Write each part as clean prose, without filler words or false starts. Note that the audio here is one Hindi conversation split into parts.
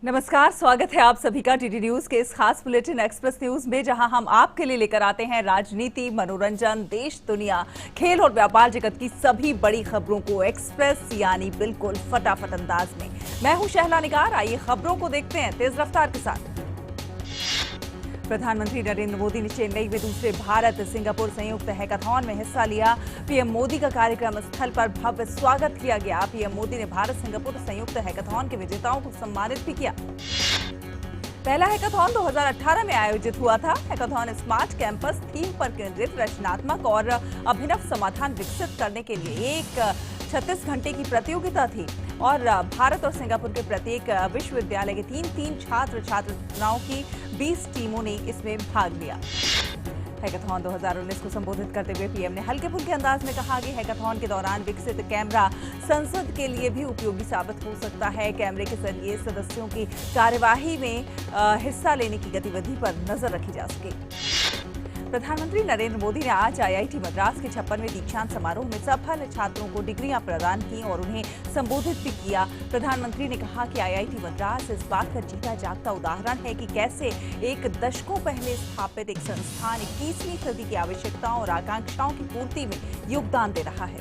नमस्कार, स्वागत है आप सभी का टीटी न्यूज के इस खास बुलेटिन एक्सप्रेस न्यूज में, जहां हम आपके लिए लेकर आते हैं राजनीति, मनोरंजन, देश, दुनिया, खेल और व्यापार जगत की सभी बड़ी खबरों को एक्सप्रेस यानी बिल्कुल फटाफट अंदाज में। मैं हूं शहला निगार। आइए खबरों को देखते हैं तेज रफ्तार के साथ। प्रधानमंत्री नरेंद्र मोदी ने चेन्नई में दूसरे भारत सिंगापुर संयुक्त हैकाथॉन में हिस्सा लिया। पीएम मोदी का कार्यक्रम स्थल पर भव्य स्वागत किया गया। पीएम मोदी ने भारत सिंगापुर संयुक्त हैकाथॉन के विजेताओं को सम्मानित भी किया। पहला हैकाथॉन 2018 में आयोजित हुआ था। हैकाथॉन स्मार्ट कैंपस थीम पर केंद्रित रचनात्मक और अभिनव समाधान विकसित करने के लिए एक 36 घंटे की प्रतियोगिता थी और भारत और सिंगापुर के प्रत्येक विश्वविद्यालय के तीन छात्र छात्राओं की 20 टीमों ने इसमें भाग लिया। हैकाथॉन 2019 को संबोधित करते हुए पीएम ने हल्के फुल्के अंदाज में कहा कि हैकाथॉन के दौरान विकसित कैमरा संसद के लिए भी उपयोगी साबित हो सकता है। कैमरे के जरिए सदस्यों की कार्यवाही में हिस्सा लेने की गतिविधि पर नजर रखी जा सके। प्रधानमंत्री नरेंद्र मोदी ने आज आईआईटी मद्रास के 56वें दीक्षांत समारोह में सफल छात्रों को डिग्रियां प्रदान की और उन्हें संबोधित भी किया। प्रधानमंत्री ने कहा कि आईआईटी मद्रास इस बात का जीता जागता उदाहरण है कि कैसे एक दशकों पहले स्थापित एक संस्थान 21वीं सदी की आवश्यकताओं और आकांक्षाओं की पूर्ति में योगदान दे रहा है।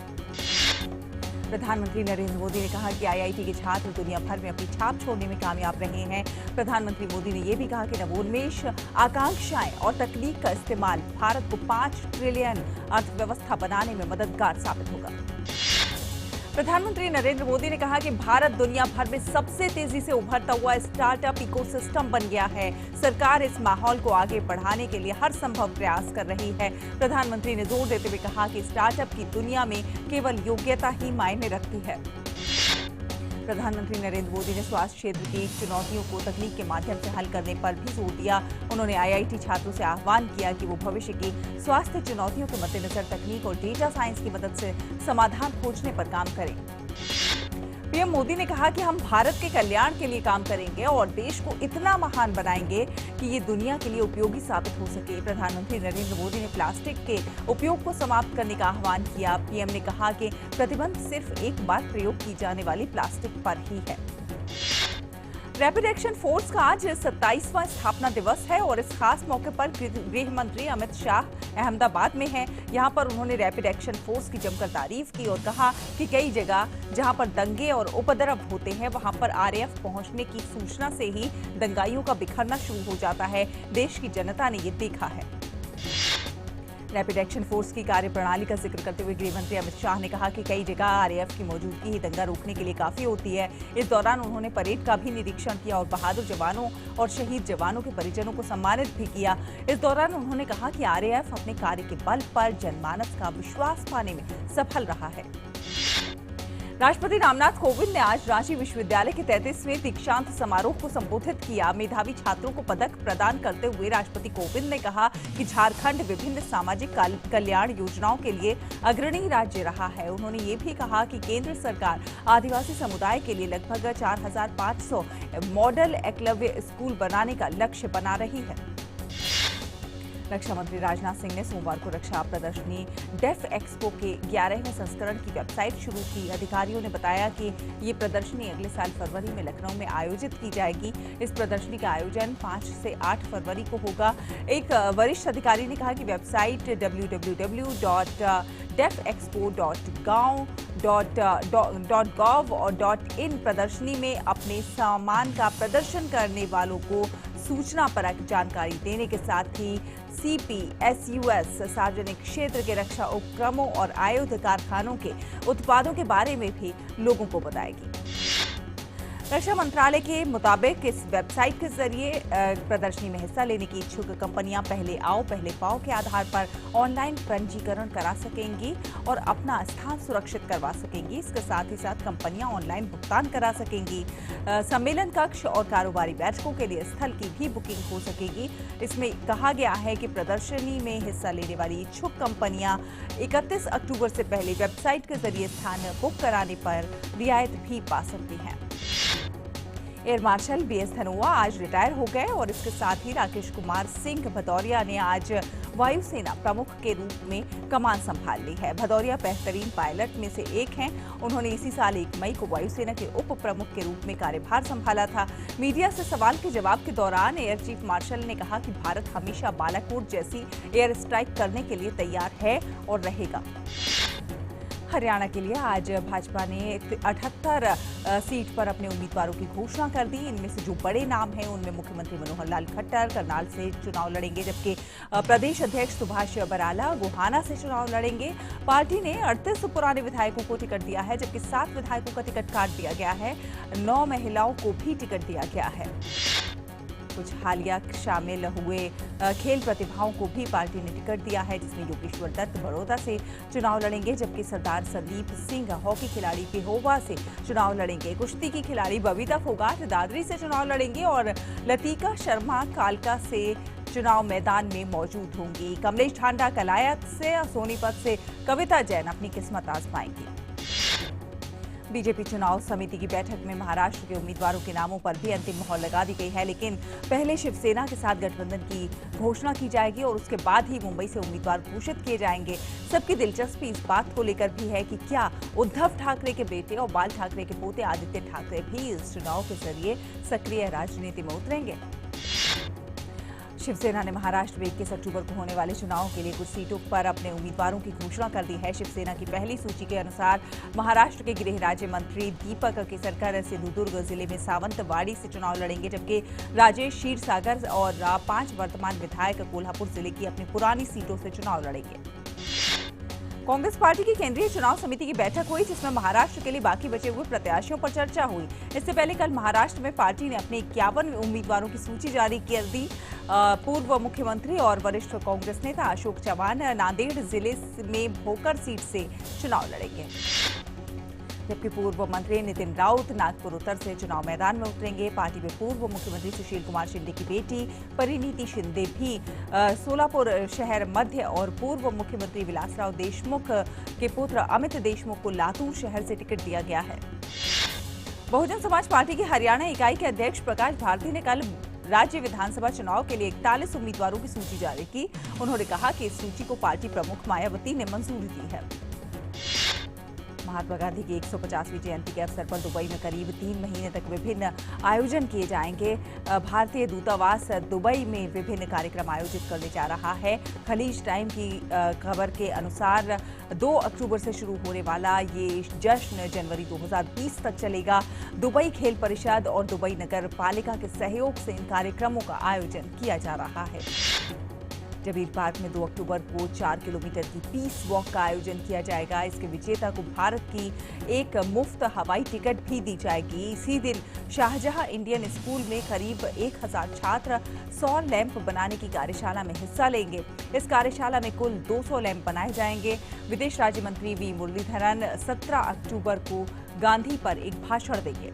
प्रधानमंत्री नरेंद्र मोदी ने कहा कि आईआईटी के छात्र दुनिया भर में अपनी छाप छोड़ने में कामयाब रहे हैं। प्रधानमंत्री मोदी ने यह भी कहा कि नवोन्मेष, आकांक्षाएं और तकनीक का इस्तेमाल भारत को 5 ट्रिलियन अर्थव्यवस्था बनाने में मददगार साबित होगा। प्रधानमंत्री नरेंद्र मोदी ने कहा कि भारत दुनिया भर में सबसे तेजी से उभरता हुआ स्टार्टअप इकोसिस्टम बन गया है। सरकार इस माहौल को आगे बढ़ाने के लिए हर संभव प्रयास कर रही है। प्रधानमंत्री ने जोर देते हुए कहा कि स्टार्टअप की दुनिया में केवल योग्यता ही मायने रखती है। प्रधानमंत्री नरेंद्र मोदी ने स्वास्थ्य क्षेत्र की चुनौतियों को तकनीक के माध्यम से हल करने पर भी जोर दिया। उन्होंने आईआईटी छात्रों से आह्वान किया कि वो भविष्य की स्वास्थ्य चुनौतियों के मद्देनजर तकनीक और डेटा साइंस की मदद से समाधान खोजने पर काम करें। पीएम मोदी ने कहा कि हम भारत के कल्याण के लिए काम करेंगे और देश को इतना महान बनाएंगे कि ये दुनिया के लिए उपयोगी साबित हो सके। प्रधानमंत्री नरेंद्र मोदी ने प्लास्टिक के उपयोग को समाप्त करने का आह्वान किया। पीएम ने कहा कि प्रतिबंध सिर्फ एक बार प्रयोग की जाने वाली प्लास्टिक पर ही है। रैपिड एक्शन फोर्स का आज 27वां स्थापना दिवस है और इस खास मौके पर गृह मंत्री अमित शाह अहमदाबाद में हैं। यहां पर उन्होंने रैपिड एक्शन फोर्स की जमकर तारीफ की और कहा कि कई जगह जहां पर दंगे और उपद्रव होते हैं वहां पर आरएएफ पहुंचने की सूचना से ही दंगाइयों का बिखरना शुरू हो जाता है। देश की जनता ने ये देखा है। रैपिड एक्शन फोर्स की कार्यप्रणाली का जिक्र करते हुए गृह मंत्री अमित शाह ने कहा कि कई जगह आरएएफ की मौजूदगी ही दंगा रोकने के लिए काफी होती है। इस दौरान उन्होंने परेड का भी निरीक्षण किया और बहादुर जवानों और शहीद जवानों के परिजनों को सम्मानित भी किया। इस दौरान उन्होंने कहा कि आरएएफ अपने कार्य के बल पर जनमानस का विश्वास पाने में सफल रहा है। राष्ट्रपति रामनाथ कोविंद ने आज रांची विश्वविद्यालय के 33वें दीक्षांत समारोह को संबोधित किया। मेधावी छात्रों को पदक प्रदान करते हुए राष्ट्रपति कोविंद ने कहा कि झारखंड विभिन्न सामाजिक कल्याण योजनाओं के लिए अग्रणी राज्य रहा है। उन्होंने ये भी कहा कि केंद्र सरकार आदिवासी समुदाय के लिए लगभग 4500 मॉडल एकलव्य स्कूल बनाने का लक्ष्य बना रही है। रक्षा मंत्री राजनाथ सिंह ने सोमवार को रक्षा प्रदर्शनी डेफ एक्सपो के 11वें संस्करण की वेबसाइट शुरू की। अधिकारियों ने बताया कि ये प्रदर्शनी अगले साल फरवरी में लखनऊ में आयोजित की जाएगी। इस प्रदर्शनी का आयोजन 5 से 8 फरवरी को होगा। एक वरिष्ठ अधिकारी ने कहा कि वेबसाइट www.defexpo.gov.in प्रदर्शनी में अपने सामान का प्रदर्शन करने वालों को सूचना परक जानकारी देने के साथ ही CPSUS सार्वजनिक क्षेत्र के रक्षा उपक्रमों और आयुध कारखानों के उत्पादों के बारे में भी लोगों को बताएगी। रक्षा मंत्रालय के मुताबिक इस वेबसाइट के जरिए प्रदर्शनी में हिस्सा लेने की इच्छुक कंपनियां पहले आओ पहले पाओ के आधार पर ऑनलाइन पंजीकरण करा सकेंगी और अपना स्थान सुरक्षित करवा सकेंगी। इसके साथ ही साथ कंपनियां ऑनलाइन भुगतान करा सकेंगी। सम्मेलन कक्ष और कारोबारी बैठकों के लिए स्थल की भी बुकिंग हो सकेगी। इसमें कहा गया है कि प्रदर्शनी में हिस्सा लेने वाली इच्छुक कंपनियां 31 अक्टूबर से पहले वेबसाइट के जरिए स्थान बुक कराने पर रियायत भी पा सकती हैं। एयर मार्शल बीएस धनोआ आज रिटायर हो गए और इसके साथ ही राकेश कुमार सिंह भदौरिया ने आज वायुसेना प्रमुख के रूप में कमान संभाल ली है। भदौरिया बेहतरीन पायलट में से एक हैं। उन्होंने इसी साल 1 मई को वायुसेना के उप प्रमुख के रूप में कार्यभार संभाला था। मीडिया से सवाल के जवाब के दौरान एयर चीफ मार्शल ने कहा कि भारत हमेशा बालाकोट जैसी एयर स्ट्राइक करने के लिए तैयार है और रहेगा। हरियाणा के लिए आज भाजपा ने 78 सीट पर अपने उम्मीदवारों की घोषणा कर दी। इनमें से जो बड़े नाम हैं उनमें मुख्यमंत्री मनोहर लाल खट्टर करनाल से चुनाव लड़ेंगे, जबकि प्रदेश अध्यक्ष सुभाष बराला गोहाना से चुनाव लड़ेंगे। पार्टी ने 38 पुराने विधायकों को टिकट दिया है, जबकि 7 विधायकों का टिकट काट दिया गया है। 9 महिलाओं को भी टिकट दिया गया है। कुछ हालिया शामिल हुए खेल प्रतिभाओं को भी पार्टी ने टिकट दिया है, जिसमें योगेश्वर दत्त बड़ौदा से चुनाव लड़ेंगे, जबकि सरदार संदीप सिंह हॉकी खिलाड़ी पेहोवा से चुनाव लड़ेंगे। कुश्ती की खिलाड़ी बबीता फोगाट दादरी से चुनाव लड़ेंगे और लतिका शर्मा कालका से चुनाव मैदान में मौजूद होंगी। कमलेश ढांडा कलायत से और सोनीपत से कविता जैन अपनी किस्मत आजमाएंगी। बीजेपी चुनाव समिति की बैठक में महाराष्ट्र के उम्मीदवारों के नामों पर भी अंतिम मोहर लगा दी गई है, लेकिन पहले शिवसेना के साथ गठबंधन की घोषणा की जाएगी और उसके बाद ही मुंबई से उम्मीदवार घोषित किए जाएंगे। सबकी दिलचस्पी इस बात को लेकर भी है कि क्या उद्धव ठाकरे के बेटे और बाल ठाकरे के पोते आदित्य ठाकरे भी इस चुनाव के जरिए सक्रिय राजनीति में उतरेंगे। शिवसेना ने महाराष्ट्र में 21 अक्टूबर को होने वाले चुनाव के लिए कुछ सीटों पर अपने उम्मीदवारों की घोषणा कर दी है। शिवसेना की पहली सूची के अनुसार महाराष्ट्र के गृह राज्य मंत्री दीपक केसरकर सिंधुदुर्ग जिले में सावंतवाड़ी से चुनाव लड़ेंगे, जबकि राजेश क्षीरसागर और 5 वर्तमान विधायक कोल्हापुर जिले की अपनी पुरानी सीटों से चुनाव लड़ेंगे। कांग्रेस पार्टी की केंद्रीय चुनाव समिति की बैठक हुई, जिसमें महाराष्ट्र के लिए बाकी बचे हुए प्रत्याशियों पर चर्चा हुई। इससे पहले कल महाराष्ट्र में पार्टी ने अपने 51 उम्मीदवारों की सूची जारी कर दी। पूर्व मुख्यमंत्री और वरिष्ठ कांग्रेस नेता अशोक चव्हाण नांदेड़ जिले में भोकर सीट से चुनाव लड़ेंगे, जबकि पूर्व मंत्री नितिन राउत नागपुर उत्तर से चुनाव मैदान में उतरेंगे। पार्टी में पूर्व मुख्यमंत्री सुशील कुमार शिंदे की बेटी परिणीति शिंदे भी सोलापुर शहर मध्य और पूर्व मुख्यमंत्री विलासराव देशमुख के पुत्र अमित देशमुख को लातूर शहर से टिकट दिया गया है। बहुजन समाज पार्टी की हरियाणा इकाई के अध्यक्ष प्रकाश भारती ने कल राज्य विधानसभा चुनाव के लिए 41 उम्मीदवारों की सूची जारी की। उन्होंने कहा कि इस सूची को पार्टी प्रमुख मायावती ने मंजूरी दी है। महात्मा गांधी की 150वीं जयंती के अवसर पर दुबई में करीब 3 महीने तक विभिन्न आयोजन किए जाएंगे। भारतीय दूतावास दुबई में विभिन्न कार्यक्रम आयोजित करने जा रहा है। खलीज टाइम की खबर के अनुसार 2 अक्टूबर से शुरू होने वाला ये जश्न जनवरी 2020 तक चलेगा। दुबई खेल परिषद और दुबई नगर पालिका के सहयोग से इन कार्यक्रमों का आयोजन किया जा रहा है। जबीर पार्क में 2 अक्टूबर को 4 किलोमीटर की पीस वॉक का आयोजन किया जाएगा। इसके विजेता को भारत की एक मुफ्त हवाई टिकट भी दी जाएगी। इसी दिन शाहजहां इंडियन स्कूल में करीब 1000 छात्र 100 लैंप बनाने की कार्यशाला में हिस्सा लेंगे। इस कार्यशाला में कुल 200 लैंप बनाए जाएंगे। विदेश राज्य मंत्री वी मुरलीधरन 17 अक्टूबर को गांधी पर एक भाषण देंगे।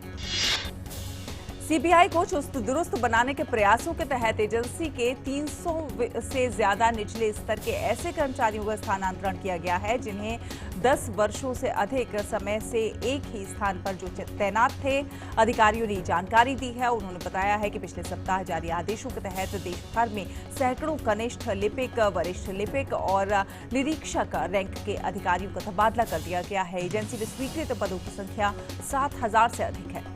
सीबीआई को चुस्त दुरुस्त बनाने के प्रयासों के तहत एजेंसी के 300 से ज्यादा निचले स्तर के ऐसे कर्मचारियों का स्थानांतरण किया गया है जिन्हें 10 वर्षों से अधिक समय से एक ही स्थान पर जो तैनात थे। अधिकारियों ने जानकारी दी है। उन्होंने बताया है कि पिछले सप्ताह जारी आदेशों के तहत देश भर में सैकड़ों कनिष्ठ लिपिक, वरिष्ठ लिपिक और निरीक्षक रैंक के अधिकारियों का तबादला कर दिया गया है। एजेंसी में स्वीकृत पदों की संख्या 7000 से अधिक है।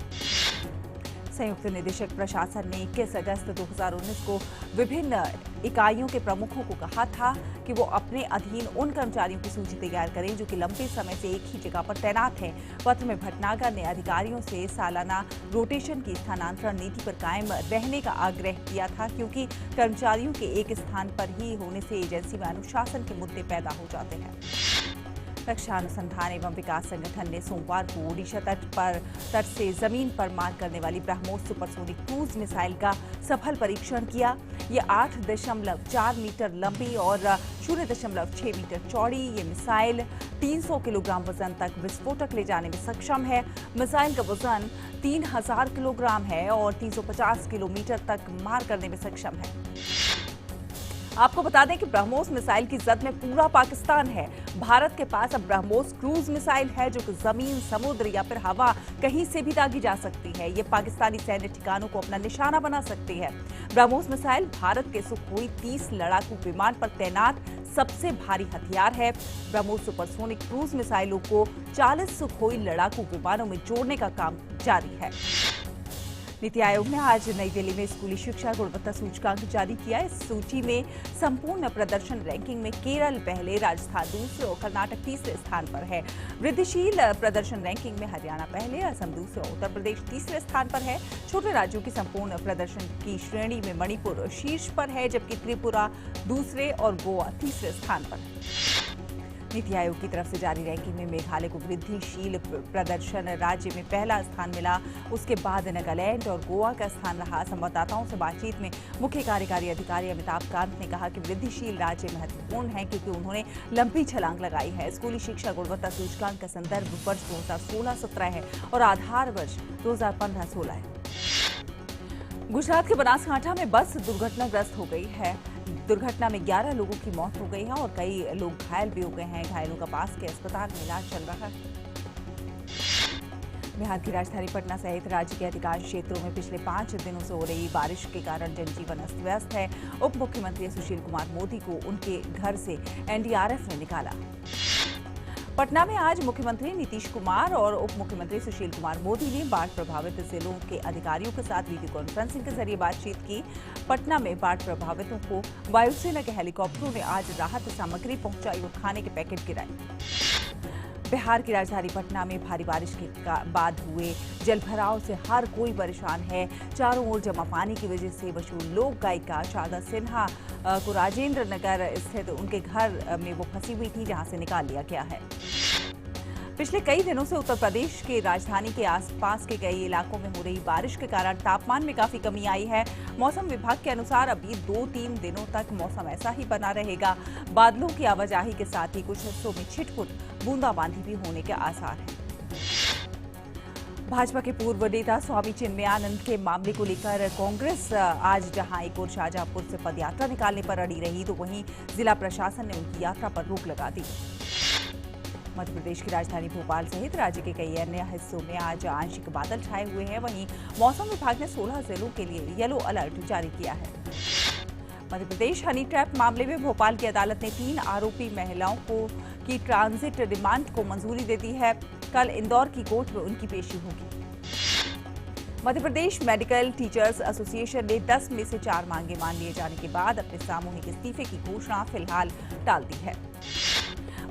संयुक्त निदेशक प्रशासन ने 21 अगस्त 2019 को विभिन्न इकाइयों के प्रमुखों को कहा था कि वो अपने अधीन उन कर्मचारियों की सूची तैयार करें जो कि लंबे समय से एक ही जगह पर तैनात हैं। पत्र में भटनागर ने अधिकारियों से सालाना रोटेशन की स्थानांतरण नीति पर कायम रहने का आग्रह किया था, क्योंकि कर्मचारियों के एक स्थान पर ही होने से एजेंसी में अनुशासन के मुद्दे पैदा हो जाते हैं। रक्षा अनुसंधान एवं विकास संगठन ने सोमवार को ओडिशा तट से जमीन पर मार करने वाली ब्रह्मोस सुपरसोनिक क्रूज मिसाइल का सफल परीक्षण किया। ये 8.4 मीटर लंबी और 0.6 मीटर चौड़ी ये मिसाइल 300 किलोग्राम वजन तक विस्फोटक ले जाने में सक्षम है। मिसाइल का वजन 3000 किलोग्राम है और 350 किलोमीटर तक मार करने में सक्षम है। आपको बता दें कि ब्रह्मोस मिसाइल की जद में पूरा पाकिस्तान है। भारत के पास अब ब्रह्मोस क्रूज मिसाइल है जो कि जमीन, समुद्र या फिर हवा कहीं से भी दागी जा सकती है। ये पाकिस्तानी सैन्य ठिकानों को अपना निशाना बना सकती है। ब्रह्मोस मिसाइल भारत के सुखोई 30 लड़ाकू विमान पर तैनात सबसे भारी हथियार है। ब्रह्मोस सुपरसोनिक क्रूज मिसाइलों को 40 सुखोई लड़ाकू विमानों में जोड़ने का काम जारी है। नीति आयोग ने आज नई दिल्ली में स्कूली शिक्षा गुणवत्ता सूचकांक जारी किया। इस सूची में संपूर्ण प्रदर्शन रैंकिंग में केरल पहले, राजस्थान दूसरे और कर्नाटक तीसरे स्थान पर है। वृद्धिशील प्रदर्शन रैंकिंग में हरियाणा पहले, असम दूसरे और उत्तर प्रदेश तीसरे स्थान पर है। छोटे राज्यों की संपूर्ण प्रदर्शन की श्रेणी में मणिपुर शीर्ष पर है, जबकि त्रिपुरा दूसरे और गोवा तीसरे स्थान पर है। नीति आयोग की तरफ से जारी रैंकिंग में मेघालय को वृद्धिशील प्रदर्शन राज्य में पहला स्थान मिला। उसके बाद नागालैंड और गोवा का स्थान रहा। संवाददाताओं से बातचीत में मुख्य कार्यकारी अधिकारी अमिताभ कांत ने कहा कि वृद्धिशील राज्य महत्वपूर्ण है क्योंकि उन्होंने लंबी छलांग लगाई है। स्कूली शिक्षा गुणवत्ता सूचकांक का संदर्भ वर्ष 2016-17 है और आधार वर्ष 2015-16 है। गुजरात के बनासकांठा में बस दुर्घटनाग्रस्त हो गई है। दुर्घटना में 11 लोगों की मौत हो गई है और कई लोग घायल भी हो गए हैं। घायलों का पास के अस्पताल में इलाज चल रहा है। बिहार की राजधानी पटना सहित राज्य के अधिकांश क्षेत्रों में पिछले 5 दिनों से हो रही बारिश के कारण जनजीवन अस्त व्यस्त है। उप मुख्यमंत्री सुशील कुमार मोदी को उनके घर से एनडीआरएफ ने निकाला। पटना में आज मुख्यमंत्री नीतीश कुमार और उप मुख्यमंत्री सुशील कुमार मोदी ने बाढ़ प्रभावित जिलों के अधिकारियों के साथ वीडियो कॉन्फ्रेंसिंग के जरिए बातचीत की। पटना में बाढ़ प्रभावितों को वायुसेना के हेलीकॉप्टरों ने आज राहत सामग्री पहुंचाई और खाने के पैकेट गिराए। बिहार की राजधानी पटना में भारी बारिश के बाद हुए जलभराव से हर कोई परेशान है। चारों ओर जमा पानी की वजह से मशहूर लोक गायिका शारदा सिन्हा को राजेंद्र नगर स्थित उनके घर में वो फंसी हुई थी, जहां से निकाल लिया गया है। पिछले कई दिनों से उत्तर प्रदेश के राजधानी के आसपास के कई इलाकों में हो रही बारिश के कारण तापमान में काफी कमी आई है। मौसम विभाग के अनुसार अभी 2-3 दिनों तक मौसम ऐसा ही बना रहेगा। बादलों की आवाजाही के साथ ही कुछ हिस्सों में छिटपुट बूंदाबांदी भी होने के आसार हैं। भाजपा के पूर्व नेता स्वामी चिन्मयानंद के मामले को लेकर कांग्रेस आज जहां एक ओर शाहजहांपुर से पदयात्रा निकालने पर अड़ी रही, तो वहीं जिला प्रशासन ने उनकी यात्रा पर रोक लगा दी। मध्य प्रदेश की राजधानी भोपाल सहित राज्य के कई अन्य हिस्सों में आज आंशिक बादल छाए हुए हैं। वहीं मौसम विभाग ने 16 जिलों के लिए येलो अलर्ट जारी किया है। मध्य प्रदेश हनी ट्रैप मामले में भोपाल की अदालत ने 3 आरोपी महिलाओं की ट्रांजिट रिमांड को मंजूरी दे दी है। कल इंदौर की कोर्ट में उनकी पेशी होगी। Madhya Pradesh medical teachers association ने 10 में से 4 मांगे मान लिए जाने के बाद अपने सामूहिक इस्तीफे की घोषणा फिलहाल टाल दी है।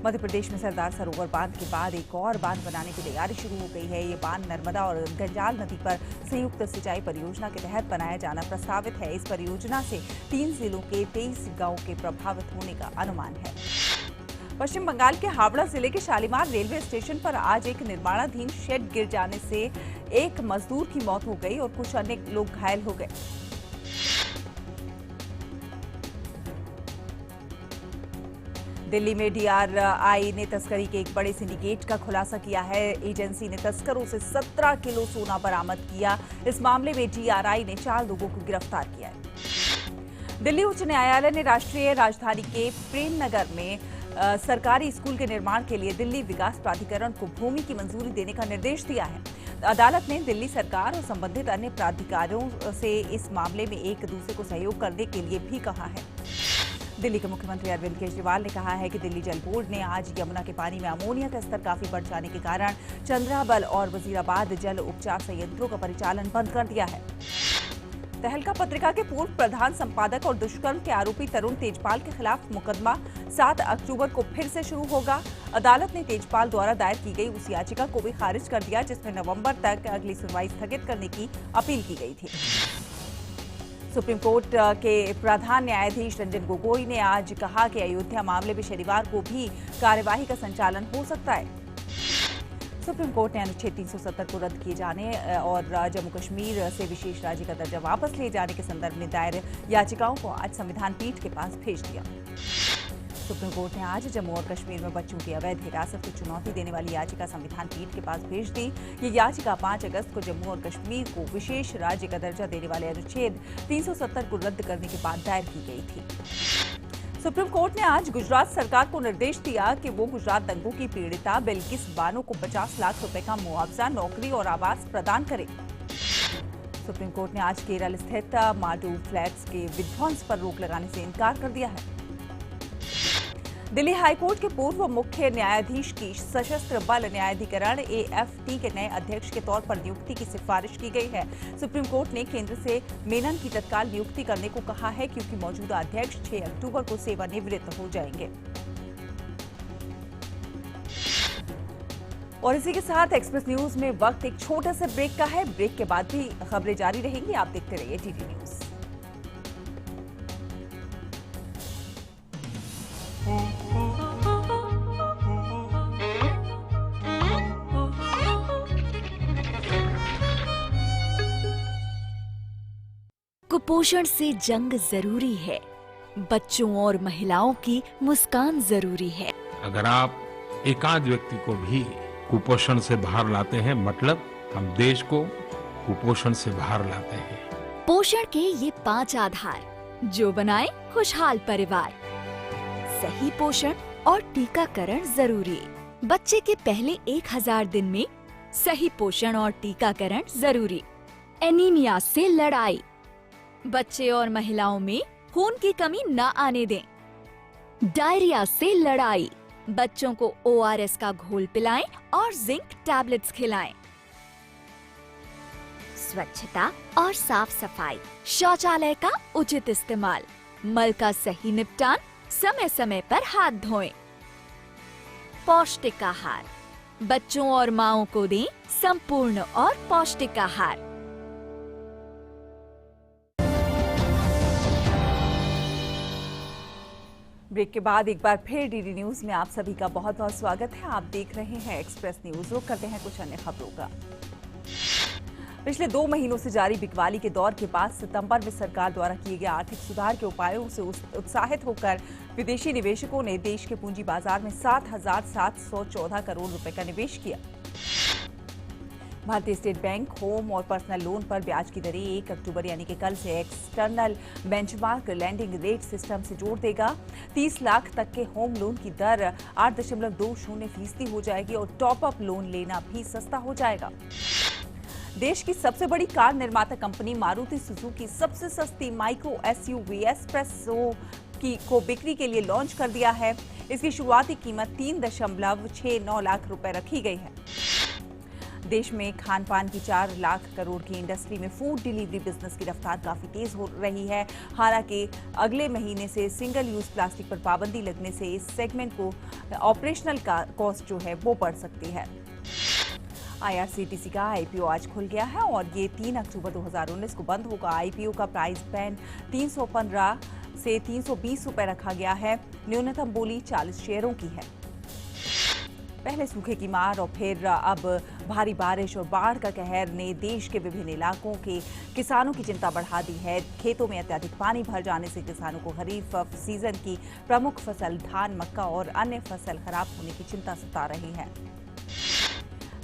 मध्य प्रदेश में सरदार सरोवर बांध के बाद एक और बांध बनाने की तैयारी शुरू हो गई है। ये बांध नर्मदा और गंजाल नदी पर संयुक्त सिंचाई परियोजना के तहत बनाया जाना प्रस्तावित है। इस परियोजना से 3 जिलों के 23 गांवों के प्रभावित होने का अनुमान है। पश्चिम बंगाल के हावड़ा जिले के शालीमार रेलवे स्टेशन पर आज एक निर्माणाधीन शेड गिर जाने से एक मजदूर की मौत हो गई और कुछ अन्य लोग घायल हो गए। दिल्ली में डीआरआई ने तस्करी के एक बड़े सिंडिकेट का खुलासा किया है। एजेंसी ने तस्करों से 17 किलो सोना बरामद किया। इस मामले में डीआरआई ने 4 लोगों को गिरफ्तार किया है। दिल्ली उच्च न्यायालय ने राष्ट्रीय राजधानी के प्रेम नगर में सरकारी स्कूल के निर्माण के लिए दिल्ली विकास प्राधिकरण को भूमि की मंजूरी देने का निर्देश दिया है। अदालत ने दिल्ली सरकार और संबंधित अन्य प्राधिकारियों से इस मामले में एक दूसरे को सहयोग करने के लिए भी कहा है। दिल्ली के मुख्यमंत्री अरविंद केजरीवाल ने कहा है कि दिल्ली जल बोर्ड ने आज यमुना के पानी में अमोनिया का स्तर काफी बढ़ जाने के कारण चंद्राबल और वजीराबाद जल उपचार संयंत्रों का परिचालन बंद कर दिया है। तहलका पत्रिका के पूर्व प्रधान संपादक और दुष्कर्म के आरोपी तरुण तेजपाल के खिलाफ मुकदमा 7 अक्टूबर को फिर से शुरू होगा। अदालत ने तेजपाल द्वारा दायर की गई उस याचिका को भी खारिज कर दिया जिसमें नवंबर तक अगली सुनवाई स्थगित करने की अपील की गई थी। सुप्रीम कोर्ट के प्रधान न्यायाधीश रंजन गोगोई ने आज कहा कि अयोध्या मामले में शनिवार को भी कार्यवाही का संचालन हो सकता है। सुप्रीम कोर्ट ने अनुच्छेद 370 को रद्द किए जाने और जम्मू कश्मीर से विशेष राज्य का दर्जा वापस लिए जाने के संदर्भ में दायर याचिकाओं को आज संविधान पीठ के पास भेज दिया। सुप्रीम कोर्ट ने आज जम्मू और कश्मीर में बच्चों की अवैध हिरासत को चुनौती देने वाली याचिका संविधान पीठ के पास भेज दी। ये याचिका 5 अगस्त को जम्मू और कश्मीर को विशेष राज्य का दर्जा देने वाले अनुच्छेद 370 को रद्द करने के बाद दायर की गई थी। सुप्रीम कोर्ट ने आज गुजरात सरकार को निर्देश दिया कि वो गुजरात दंगों की पीड़िता बिल्किस बानो को 50 लाख रुपए का मुआवजा, नौकरी और आवास प्रदान करे। सुप्रीम कोर्ट ने आज केरल स्थित माडू फ्लैट्स के विध्वंस पर रोक लगाने से इनकार कर दिया है। दिल्ली हाईकोर्ट के पूर्व मुख्य न्यायाधीश की सशस्त्र बल न्यायाधिकरण AFT के नए अध्यक्ष के तौर पर नियुक्ति की सिफारिश की गई है। सुप्रीम कोर्ट ने केंद्र से मेनन की तत्काल नियुक्ति करने को कहा है, क्योंकि मौजूदा अध्यक्ष 6 अक्टूबर को सेवानिवृत्त हो जाएंगे। और इसी के साथ एक्सप्रेस न्यूज में वक्त एक छोटे से ब्रेक का है। ब्रेक के बाद भी खबरें जारी रहेंगी। आप देखते रहिए टीटी न्यूज। कुपोषण से जंग जरूरी है। बच्चों और महिलाओं की मुस्कान जरूरी है। अगर आप एकाध व्यक्ति को भी कुपोषण से बाहर लाते हैं, मतलब हम देश को कुपोषण से बाहर लाते हैं। पोषण के ये 5 आधार जो बनाए खुशहाल परिवार। सही पोषण और टीकाकरण जरूरी। बच्चे के पहले 1000 दिन में सही पोषण और टीकाकरण जरूरी। एनीमिया से लड़ाई। बच्चे और महिलाओं में खून की कमी न आने दें। डायरिया से लड़ाई। बच्चों को ORS का घोल पिलाएं और जिंक टैबलेट्स खिलाएं। स्वच्छता और साफ सफाई। शौचालय का उचित इस्तेमाल। मल का सही निपटान। समय समय पर हाथ धोएं। पौष्टिक आहार। बच्चों और माओं को दें संपूर्ण और पौष्टिक आहार। ब्रेक के बाद एक बार फिर डीडी न्यूज में आप सभी का बहुत बहुत स्वागत है। आप देख रहे हैं एक्सप्रेस न्यूज। रुक करते हैं कुछ अन्य खबरों का। पिछले 2 महीनों से जारी बिकवाली के दौर के बाद सितंबर में सरकार द्वारा किए गए आर्थिक सुधार के उपायों से उत्साहित होकर विदेशी निवेशकों ने देश के पूंजी बाजार में 7,714 करोड़ रुपए का निवेश किया। भारतीय स्टेट बैंक होम और पर्सनल लोन पर ब्याज की दरें 1 अक्टूबर यानी कि कल से external benchmark landing rate system से जोड़ देगा। 30 लाख तक के होम लोन की दर 8.20% हो जाएगी और टॉप अप लोन लेना भी सस्ता हो जाएगा। देश की सबसे बड़ी कार निर्माता कंपनी मारुति सुजुकी सबसे सस्ती माइक्रो SUV एस्प्रेसो को बिक्री के लिए लॉन्च कर दिया है। इसकी शुरुआती कीमत 3.69 लाख रुपए रखी गई है। देश में खान पान की 4 लाख करोड़ की इंडस्ट्री में फूड डिलीवरी बिजनेस की रफ्तार काफी तेज हो रही है। हालांकि अगले महीने से सिंगल यूज प्लास्टिक पर पाबंदी लगने से इस सेगमेंट को ऑपरेशनल कॉस्ट जो है वो बढ़ सकती है। IRCTC का IPO आज खुल गया है और ये 3 अक्टूबर 2019 को बंद होगा। IPO का प्राइस बैंड 315 से 320 रुपए रखा गया है। न्यूनतम बोली 40 शेयरों की है। पहले सूखे की मार और फिर अब भारी बारिश और बाढ़ का कहर ने देश के विभिन्न इलाकों के किसानों की चिंता बढ़ा दी है। खेतों में अत्यधिक पानी भर जाने से किसानों को खरीफ सीजन की प्रमुख फसल धान, मक्का और अन्य फसल खराब होने की चिंता सता रही है।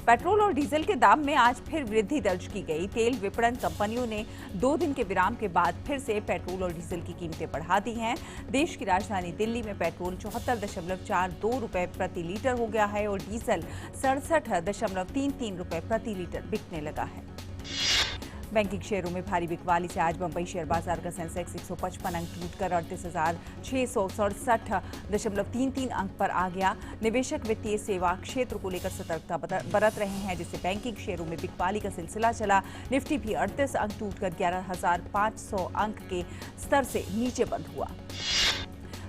पेट्रोल और डीजल के दाम में आज फिर वृद्धि दर्ज की गई। तेल विपणन कंपनियों ने 2 दिन के विराम के बाद फिर से पेट्रोल और डीजल की कीमतें बढ़ा दी हैं। देश की राजधानी दिल्ली में पेट्रोल 74.42 रुपए प्रति लीटर हो गया है और डीजल 67.33 रुपए प्रति लीटर बिकने लगा है। बैंकिंग शेयरों में भारी बिकवाली से आज बंबई शेयर बाजार का सेंसेक्स 155 अंक टूटकर 38,667.33 अंक पर आ गया। निवेशक वित्तीय सेवा क्षेत्र को लेकर सतर्कता बरत रहे हैं, जिससे बैंकिंग शेयरों में बिकवाली का सिलसिला चला। निफ्टी भी 38 अंक टूटकर 11,500 अंक के स्तर से नीचे बंद हुआ।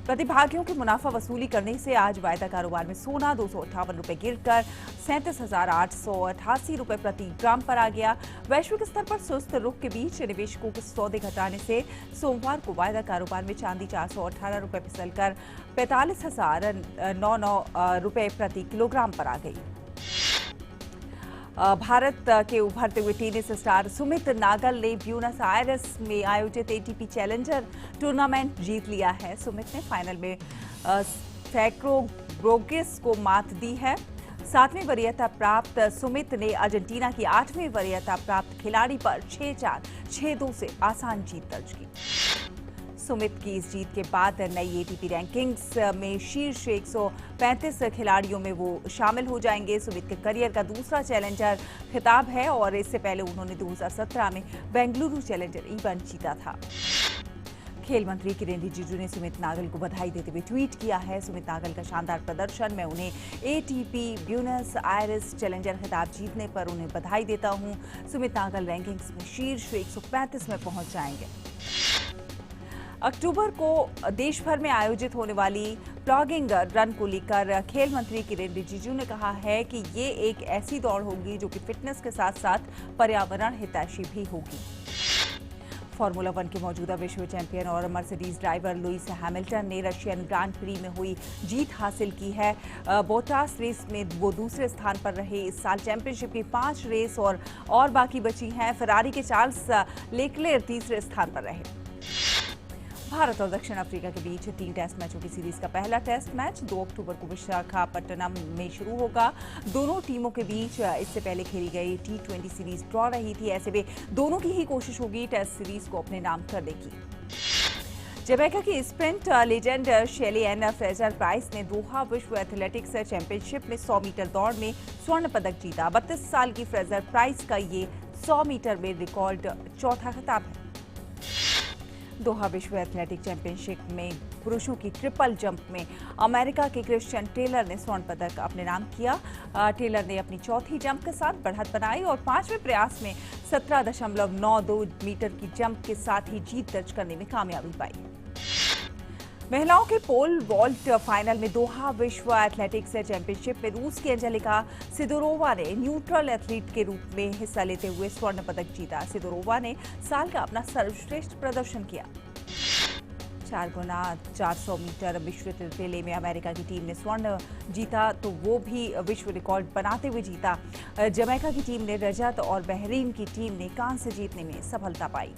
प्रतिभागियों की मुनाफा वसूली करने से आज वायदा कारोबार में सोना 258 रुपए गिरकर 37,888 रुपए प्रति ग्राम पर आ गया। वैश्विक स्तर पर सुस्त रुख के बीच निवेशकों के सौदे घटाने से सोमवार को वायदा कारोबार में चांदी 418 रुपए फिसलकर 45,099 रुपए प्रति किलोग्राम पर आ गई। भारत के उभरते हुए टेनिस स्टार सुमित नागल ने ब्यूनस आयर्स में आयोजित ATP चैलेंजर टूर्नामेंट जीत लिया है। सुमित ने फाइनल में फैक्रोब्रोगिस को मात दी है। 7वीं वरीयता प्राप्त सुमित ने अर्जेंटीना की 8वीं वरीयता प्राप्त खिलाड़ी पर 6-4, 6-2 से आसान जीत दर्ज की। सुमित की इस जीत के बाद नई एटीपी रैंकिंग्स में शीर्ष 135 खिलाड़ियों में वो शामिल हो जाएंगे। सुमित के करियर का दूसरा चैलेंजर खिताब है और इससे पहले उन्होंने 2017 में बेंगलुरु चैलेंजर इवेंट जीता था। खेल मंत्री किरेन रिजिजू ने सुमित नागल को बधाई देते हुए ट्वीट किया है, सुमित नागल का शानदार प्रदर्शन, मैं उन्हें एटीपी ब्यूनस आयर्स चैलेंजर खिताब जीतने पर उन्हें बधाई देता हूं। सुमित नागल रैंकिंग्स में शीर्ष 135 में पहुंच जाएंगे। अक्टूबर को देश भर में आयोजित होने वाली प्लॉगिंग रन को लेकर खेल मंत्री किरेन रिजिजू ने कहा है कि ये एक ऐसी दौड़ होगी जो कि फिटनेस के साथ साथ पर्यावरण हितैषी भी होगी। फॉर्मूला 1 के मौजूदा विश्व चैंपियन और मर्सिडीज ड्राइवर लुइस हैमिल्टन ने रशियन ग्रांड प्री में हुई जीत हासिल की है। बोटास रेस में वो दूसरे स्थान पर रहे। इस साल चैंपियनशिप की 5 रेस और बाकी बची हैं। फरारी के चार्ल्स लेक्लेयर तीसरे स्थान पर रहे। भारत और दक्षिण अफ्रीका के बीच 3 टेस्ट मैचों की सीरीज का पहला टेस्ट मैच 2 अक्टूबर को विशाखापट्टनम में शुरू होगा। दोनों टीमों के बीच इससे पहले खेली गई T20 सीरीज ड्रॉ रही थी। ऐसे में दोनों की ही कोशिश होगी टेस्ट सीरीज को अपने नाम करने की। जमैका की स्प्रिंट लेजेंड शेली एन फ्रेजर प्राइस ने दोहा विश्व एथलेटिक्स चैंपियनशिप में 100 मीटर दौड़ में स्वर्ण पदक जीता। 32 साल की फ्रेजर प्राइस का ये 100 मीटर में रिकॉर्ड चौथा खिताब है। दोहा विश्व एथलेटिक चैंपियनशिप में पुरुषों की ट्रिपल जंप में अमेरिका के क्रिश्चियन टेलर ने स्वर्ण पदक अपने नाम किया। टेलर ने अपनी चौथी जंप के साथ बढ़त बनाई और 5वें प्रयास में 17.92 मीटर की जंप के साथ ही जीत दर्ज करने में कामयाबी पाई। महिलाओं के पोल वॉल्ट फाइनल में दोहा विश्व एथलेटिक्स चैंपियनशिप में रूस की एंजेलिका सिदोरोवा ने न्यूट्रल एथलीट के रूप में हिस्सा लेते हुए स्वर्ण पदक जीता। सिदोरोवा ने साल का अपना सर्वश्रेष्ठ प्रदर्शन किया। 4x400 मीटर विश्व रिले में अमेरिका की टीम ने स्वर्ण जीता तो वो भी विश्व रिकॉर्ड बनाते हुए जीता। जमैका की टीम ने रजत और बहरीन की टीम ने कांस्य जीतने में सफलता पाई।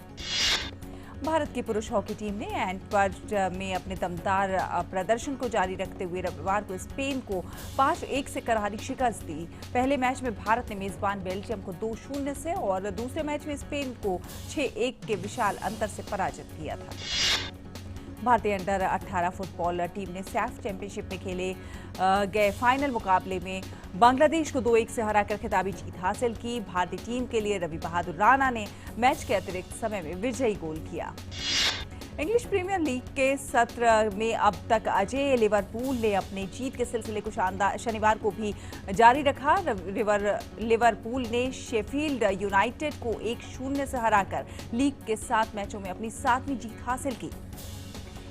भारत की पुरुष हॉकी टीम ने एंटवर्प में अपने दमदार प्रदर्शन को जारी रखते हुए रविवार को स्पेन को 5-1 से करारी शिकस्त दी। पहले मैच में भारत ने मेजबान बेल्जियम को 2-0 से और दूसरे मैच में स्पेन को 6-1 के विशाल अंतर से पराजित किया था। भारतीय अंडर 18 फुटबॉल टीम ने सैफ चैंपियनशिप में खेले गए फाइनल मुकाबले में बांग्लादेश को 2-1 से हराकर खिताबी जीत हासिल की। भारतीय टीम के लिए रवि बहादुर राणा ने मैच के अतिरिक्त समय में विजयी गोल किया। इंग्लिश प्रीमियर लीग के सत्र में अब तक अजेय लिवरपूल ने अपने जीत के सिलसिले को शनिवार को भी जारी रखा। लिवरपूल ने शेफील्ड यूनाइटेड को 1-0 से हराकर लीग के 7 मैचों में अपनी 7वीं जीत हासिल की।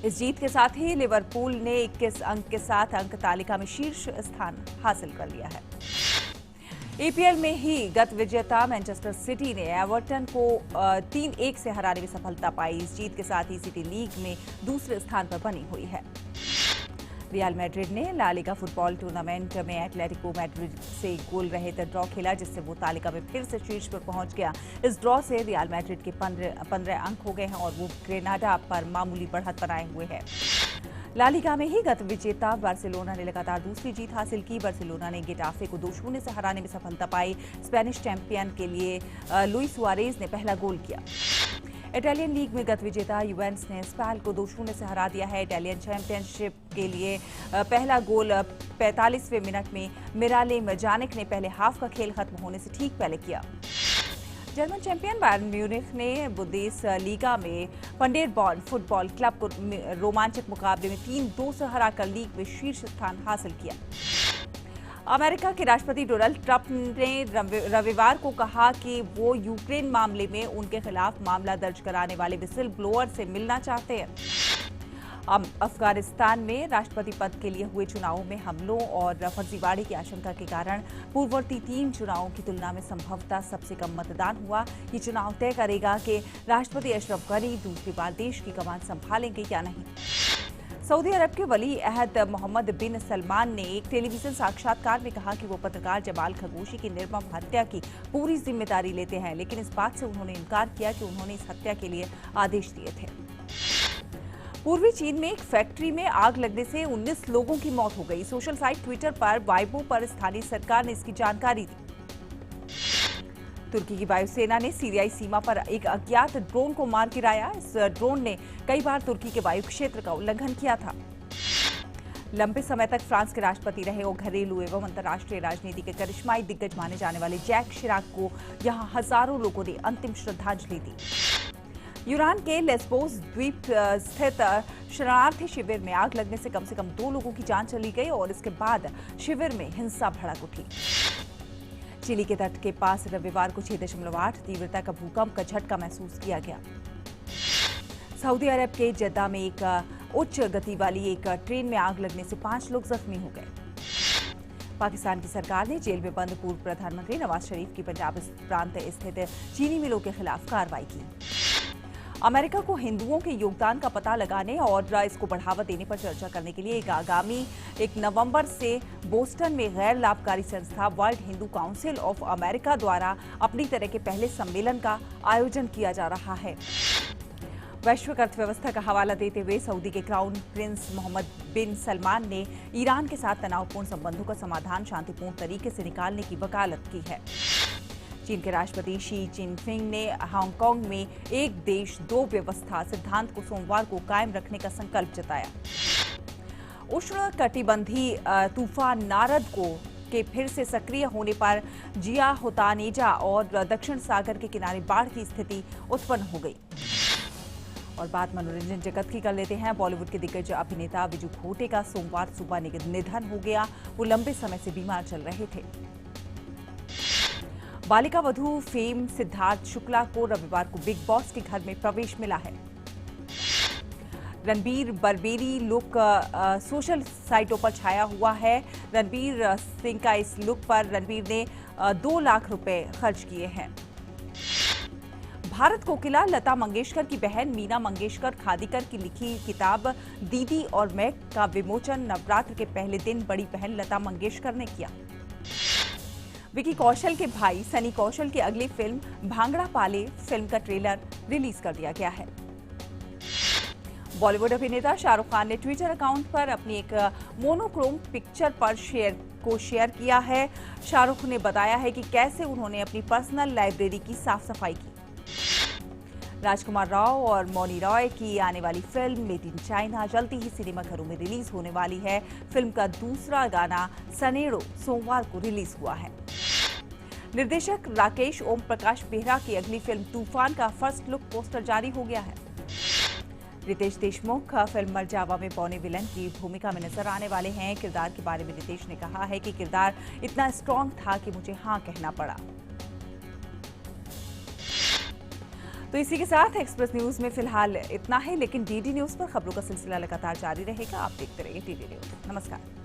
इस जीत के साथ ही लिवरपूल ने 21 अंक के साथ अंक तालिका में शीर्ष स्थान हासिल कर लिया है। ईपीएल में ही गत विजेता मैनचेस्टर सिटी ने एवर्टन को 3-1 से हराने में सफलता पाई। इस जीत के साथ ही सिटी लीग में दूसरे स्थान पर बनी हुई है। रियल मैड्रिड ने ला लीगा फुटबॉल टूर्नामेंट में एटलेटिको मैड्रिड से गोल रहित ड्रॉ खेला, जिससे वो तालिका में फिर से शीर्ष पर पहुंच गया। इस ड्रॉ से रियल मैड्रिड के 15 अंक हो गए हैं और वो ग्रेनाडा पर मामूली बढ़त बनाए हुए है। ला लीगा में ही गत विजेता बार्सिलोना ने लगातार दूसरी जीत हासिल की। बार्सिलोना ने गेटाफे को 2-0 से हराने में सफलता पाई। स्पेनिश चैंपियन के लिए लुइस सुआरेज ने पहला गोल किया। इटालियन लीग में गत विजेता यूवेंटस ने स्पैल को 2-0 से हरा दिया है। इटालियन चैंपियनशिप के लिए पहला गोल 45वें मिनट में मिराले मजानिक ने पहले हाफ का खेल खत्म होने से ठीक पहले किया। जर्मन चैंपियन बायर्न म्यूनिख ने बुंदेसलीगा में पंडेरबॉर्न फुटबॉल क्लब को रोमांचक मुकाबले में 3-2 से हराकर लीग में शीर्ष स्थान हासिल किया। अमेरिका के राष्ट्रपति डोनाल्ड ट्रंप ने रविवार को कहा कि वो यूक्रेन मामले में उनके खिलाफ मामला दर्ज कराने वाले विसिल ब्लोअर से मिलना चाहते हैं। अफगानिस्तान में राष्ट्रपति पद के लिए हुए चुनावों में हमलों और फर्जीवाड़े की आशंका के कारण पूर्ववर्ती 3 चुनावों की तुलना में संभवतः सबसे कम मतदान हुआ। ये चुनाव तय करेगा कि राष्ट्रपति अशरफ गनी दूसरी बार देश की कमान संभालेंगे या नहीं। सऊदी अरब के वली अहद मोहम्मद बिन सलमान ने एक टेलीविजन साक्षात्कार में कहा कि वो पत्रकार जमाल खशोगी की निर्मम हत्या की पूरी जिम्मेदारी लेते हैं, लेकिन इस बात से उन्होंने इनकार किया कि उन्होंने इस हत्या के लिए आदेश दिए थे। पूर्वी चीन में एक फैक्ट्री में आग लगने से 19 लोगों की मौत हो गई। सोशल साइट ट्विटर पर वाइबो पर स्थानीय सरकार ने इसकी जानकारी दी। तुर्की की वायुसेना ने सीरियाई सीमा पर एक अज्ञात ड्रोन को मार गिराया। इस ड्रोन ने कई बार तुर्की के वायु क्षेत्र का उल्लंघन किया था। लंबे समय तक फ्रांस के राष्ट्रपति रहे और घरेलू एवं अंतर्राष्ट्रीय राजनीति के करिश्माई दिग्गज माने जाने वाले जैक शिराक को यहां हजारों लोगों ने अंतिम श्रद्धांजलि दी। यूनान के लेस्बोस द्वीप स्थित शरणार्थी शिविर में आग लगने से कम 2 लोगों की जान चली गई और इसके बाद शिविर में हिंसा भड़क उठी। चिली के तट के पास रविवार को 6.8 तीव्रता का भूकंप का झटका महसूस किया गया। सऊदी अरब के जद्दा में एक उच्च गति वाली एक ट्रेन में आग लगने से 5 लोग जख्मी हो गए। पाकिस्तान की सरकार ने जेल में बंद पूर्व प्रधानमंत्री नवाज शरीफ की पंजाब प्रांत स्थित चीनी मिलों के खिलाफ कार्रवाई की। अमेरिका को हिंदुओं के योगदान का पता लगाने और इसको बढ़ावा देने पर चर्चा करने के लिए आगामी 1 नवंबर से बोस्टन में गैर लाभकारी संस्था world Hindu council of America द्वारा अपनी तरह के पहले सम्मेलन का आयोजन किया जा रहा है। वैश्विक अर्थव्यवस्था का हवाला देते हुए सऊदी के क्राउन प्रिंस मोहम्मद बिन सलमान ने ईरान के साथ तनावपूर्ण संबंधों का समाधान शांतिपूर्ण तरीके से निकालने की वकालत की है। चीन के राष्ट्रपति शी जिनपिंग ने हांगकांग में एक देश दो व्यवस्था सिद्धांत को सोमवार को कायम रखने का संकल्प जताया। उष्णकटिबंधीय तूफान नारद के फिर से सक्रिय होने पर जिया होतानेजा और दक्षिण सागर के किनारे बाढ़ की स्थिति उत्पन्न हो गई। और बात मनोरंजन जगत की कर लेते हैं। बॉलीवुड के दिग्गज अभिनेता विजू खोटे का सोमवार सुबह निधन हो गया। वो लंबे समय से बीमार चल रहे थे। बालिका वधू फेम सिद्धार्थ शुक्ला को रविवार को बिग बॉस के घर में प्रवेश मिला है। रणबीर बर्बेरी लुक सोशल साइटों पर छाया हुआ है। रणबीर सिंह का इस लुक पर रणबीर ने 2 लाख रुपए खर्च किए हैं। भारत कोकिला लता मंगेशकर की बहन मीना मंगेशकर खादिकर की लिखी किताब दीदी और मैं का विमोचन नवरात्र के पहले दिन बड़ी बहन लता मंगेशकर ने किया। विकी कौशल के भाई सनी कौशल की अगली फिल्म भांगड़ा पाले फिल्म का ट्रेलर रिलीज कर दिया गया है। बॉलीवुड अभिनेता शाहरुख खान ने ट्विटर अकाउंट पर अपनी एक मोनोक्रोम पिक्चर पर शेयर किया है। शाहरुख ने बताया है कि कैसे उन्होंने अपनी पर्सनल लाइब्रेरी की साफ सफाई की। राजकुमार राव और मौनी रॉय की आने वाली फिल्म मेड इन चाइना जल्दी ही सिनेमाघरों में रिलीज होने वाली है। फिल्म का दूसरा गाना सनेड़ो सोमवार को रिलीज हुआ है। निर्देशक राकेश ओम प्रकाश बेहरा की अगली फिल्म तूफान का फर्स्ट लुक पोस्टर जारी हो गया है। रितेश देशमुख फिल्म मरजावा में बौने विलन की भूमिका में नजर आने वाले हैं। किरदार के बारे में रितेश ने कहा है कि किरदार इतना स्ट्रॉन्ग था कि मुझे हाँ कहना पड़ा। तो इसी के साथ एक्सप्रेस न्यूज में फिलहाल इतना ही, लेकिन डीडी न्यूज पर खबरों का सिलसिला लगातार जारी रहेगा। आप देखते रहिए डीडी न्यूज। नमस्कार।